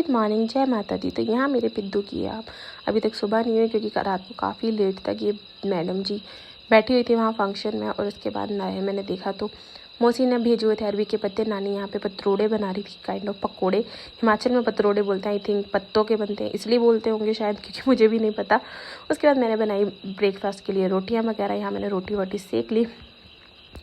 Good morning, जय माता दी। तो यहाँ मेरे पिद्दू की आप अभी तक सुबह नहीं हुई क्योंकि रात को काफ़ी लेट तक ये मैडम जी बैठी हुई थी वहाँ फंक्शन में। और उसके बाद मैंने देखा तो मौसी ने भेजे हुए थे अरबी के पत्ते। नानी यहाँ पे पतरोड़े बना रही थी, काइंड ऑफ पकोड़े। हिमाचल में पतरोड़े बोलते हैं, आई थिंक पत्तों के बनते हैं इसलिए बोलते होंगे शायद, क्योंकि मुझे भी नहीं पता। उसके बाद मैंने बनाई ब्रेकफास्ट के लिए रोटियाँ वगैरह। यहाँ मैंने रोटी वोटी सेक ली।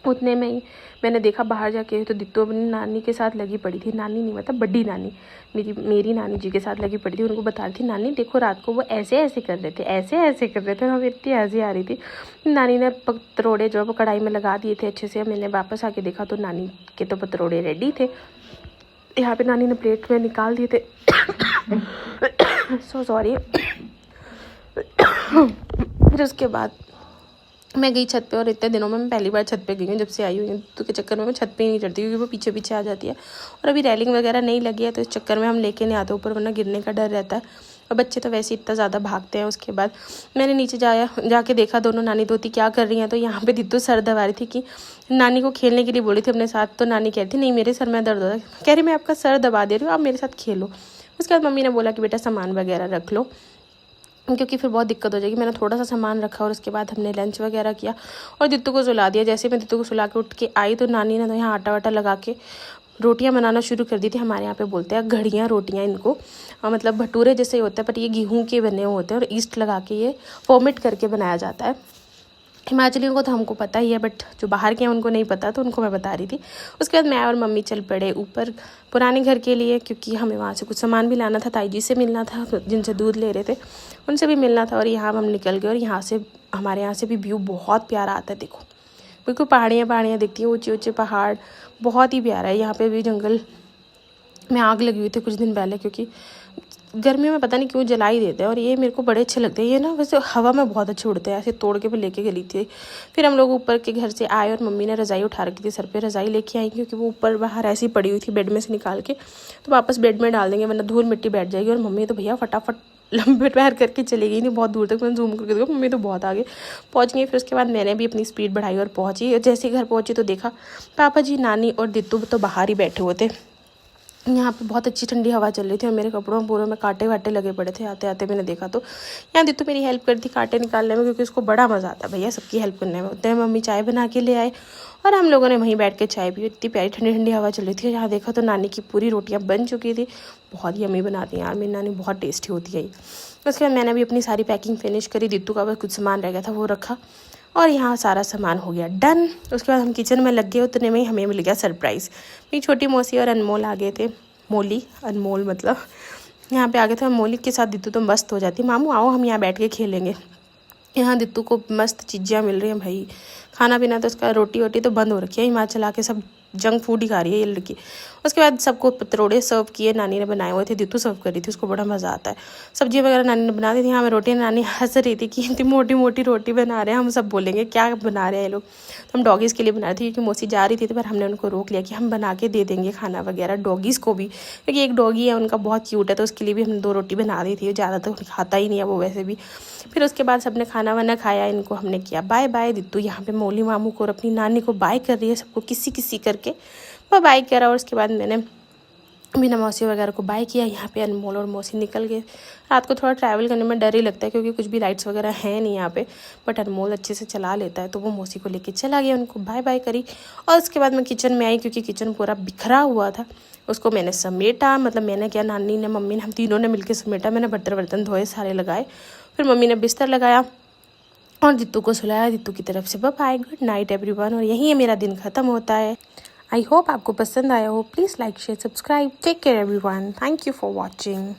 उतने में ही मैंने देखा बाहर जाके तो दित्तू अपनी नानी के साथ लगी पड़ी थी। नानी नहीं मतलब बड़ी नानी, मेरी नानी जी के साथ लगी पड़ी थी। उनको बता रही थी, नानी देखो रात को वो ऐसे ऐसे कर रहे थे, ऐसे ऐसे कर रहे थे। और हमें इतनी हंसी आ रही थी। नानी ने पतरोड़े जो है वो कढ़ाई में लगा दिए थे अच्छे से। मैंने वापस आके देखा तो नानी के तो पतरोड़े रेडी थे। यहाँ पे नानी ने प्लेट में निकाल दिए थे। So sorry. फिर उसके बाद मैं गई छत पे, और इतने दिनों में मैं पहली बार छत पे गई हूँ जब से आई हुई हूँ। तो के चक्कर में मैं छत पे ही नहीं चढ़ती क्योंकि वो पीछे पीछे आ जाती है। और अभी रेलिंग वगैरह नहीं लगी है तो इस चक्कर में हम लेके नहीं आते ऊपर, वरना गिरने का डर रहता है। और बच्चे तो वैसे इतना ज़्यादा भागते हैं। उसके बाद मैंने नीचे जाके देखा दोनों नानी दोती क्या कर रही हैं। तो यहाँ पे दित्तू सर दबा रही थी कि नानी को खेलने के लिए बोली थी अपने साथ। तो नानी कह रही थी नहीं मेरे सर में दर्द होता है। कह रही मैं आपका सर दबा दे रही हूँ, आप मेरे साथ खेलो। उसके बाद मम्मी ने बोला कि बेटा सामान वगैरह रख लो क्योंकि फिर बहुत दिक्कत हो जाएगी। मैंने थोड़ा सा सामान रखा और उसके बाद हमने लंच वगैरह किया और दित्तू को सुला दिया। जैसे मैं दित्तू को सुला के उठ के आई तो नानी ने तो यहाँ आटा वाटा लगा के रोटियां बनाना शुरू कर दी थी। हमारे यहाँ पे बोलते हैं घड़ियाँ रोटियाँ इनको, मतलब भटूरे जैसे ही होता है पर ये गेहूं के बने होते हैं और ईस्ट लगा के ये फॉर्मेट करके बनाया जाता है। हिमाचलियों को तो हमको पता ही है बट जो बाहर के हैं उनको नहीं पता, तो उनको मैं बता रही थी। उसके बाद मैं और मम्मी चल पड़े ऊपर पुराने घर के लिए क्योंकि हमें वहाँ से कुछ सामान भी लाना था। ताई जी से मिलना था जिनसे दूध ले रहे थे, उनसे भी मिलना था। और यहाँ हम निकल गए और यहाँ से हमारे यहाँ से भी व्यू बहुत प्यारा आता है। देखो बिल्कुल पहाड़ियाँ दिखती हैं, ऊँचे ऊँचे पहाड़, बहुत ही प्यारा है। यहाँ पर भी जंगल में आग लगी हुई थी कुछ दिन पहले क्योंकि गर्मी में पता नहीं क्यों जला ही देते हैं। और ये मेरे को बड़े अच्छे लगते हैं ये ना, वैसे हवा में बहुत अच्छे उड़ते हैं। ऐसे तोड़ के मैं लेके गई थी। फिर हम लोग ऊपर के घर से आए और मम्मी ने रज़ाई उठा रखी थी सर पे। रज़ाई लेके आई क्योंकि वो ऊपर बाहर ऐसी पड़ी हुई थी बेड में से निकाल के, तो वापस बेड में डाल देंगे वरना धूल मिट्टी बैठ जाएगी। और मम्मी तो भैया फटाफट लंबे पैर करके चली गई, नहीं बहुत दूर तक। मैंने जूम करके देखा मम्मी तो बहुत आगे पहुँच गई। फिर उसके बाद मैंने भी अपनी स्पीड बढ़ाई और पहुँची। जैसे घर पहुँची तो देखा पापा जी, नानी और दित्तू तो बाहर ही बैठे हुए थे। यहाँ पे बहुत अच्छी ठंडी हवा चल रही थी और मेरे कपड़ों पूरे में कांटे वाटे लगे पड़े थे। आते आते मैंने देखा तो यहाँ दित्तू मेरी हेल्प कर थी कांटे निकालने में क्योंकि उसको बड़ा मज़ा आता है भैया सबकी हेल्प करने में। उतने मम्मी चाय बना के ले आए और हम लोगों ने वहीं बैठ के चाय पी। इतनी प्यारी ठंडी ठंडी हवा चल रही थी। यहाँ देखा तो नानी की पूरी रोटियाँ बन चुकी थी। बहुत यम्मी बनाती हैं यार मेरी नानी, बहुत टेस्टी होती है। उसके बाद मैंने भी अपनी सारी पैकिंग फिनिश करी। दित्तू का बस कुछ सामान रह गया था वो रखा और यहाँ सारा सामान हो गया डन। उसके बाद हम किचन में लग गए। उतने में ही हमें मिल गया सरप्राइज़। मेरी छोटी मौसी और अनमोल आ गए थे। मोली अनमोल मतलब यहाँ पे आ गए थे। मोली के साथ दित्तू तो मस्त हो जाती, मामू आओ हम यहाँ बैठ के खेलेंगे। यहाँ दित्तू को मस्त चीज़ें मिल रही हैं भाई। खाना पीना तो उसका रोटी वोटी तो बंद हो रखी है, हिमाचल आके सब जंक फूड ही खा रही है ये लड़की। उसके बाद सबको पतरोड़े सर्व किए, नानी ने बनाए हुए थे। दित्तू सर्व कर रही थी, उसको बड़ा मज़ा आता है। सब्जी वगैरह नानी ने बना दी थी। यहाँ में रोटी नानी हंस रही थी कि इतनी मोटी मोटी रोटी बना रहे हैं, हम सब बोलेंगे क्या बना रहे हैं ये लोग। तो हम डॉगीज़ के लिए बना रहे थे क्योंकि मौसी जा रही थी, तो पर हमने उनको रोक लिया कि हम बना के दे देंगे खाना वगैरह डॉगीज़ को भी, क्योंकि एक डॉगी है उनका बहुत क्यूट है तो उसके लिए भी हमने 2 रोटी बना दी थी। ज़्यादा तो खाता ही नहीं है वो वैसे भी। फिर उसके बाद सबने खाना वाना खाया, इनको हमने किया बाय बाय। दित्तू यहाँ पे मोली मामू को और अपनी नानी को बाय कर रही है, सबको किसी किसी करके वो बाय करा। और उसके बाद मैंने बिना मौसी वगैरह को बाय किया। यहाँ पे अनमोल और मौसी निकल गए। रात को थोड़ा ट्रैवल करने में डर ही लगता है क्योंकि कुछ भी लाइट्स वगैरह हैं नहीं यहाँ पे, बट अनमोल अच्छे से चला लेता है तो वो मौसी को लेके चला गया, उनको बाय बाय करी। और उसके बाद मैं किचन में आई क्योंकि किचन पूरा बिखरा हुआ था। उसको मैंने समेटा, मतलब मैंने क्या, नानी ने मम्मी ने हम तीनों ने मिलकर समेटा। मैंने बर्तन धोए सारे लगाए, फिर मम्मी ने बिस्तर लगाया और दित्तू को सुलाया। दित्तू की तरफ से बाय, गुड नाइट एवरीवन। और यहीं मेरा दिन ख़त्म होता है। आई होप आपको पसंद आया हो। Please like share subscribe. Take care everyone. Thank you for watching.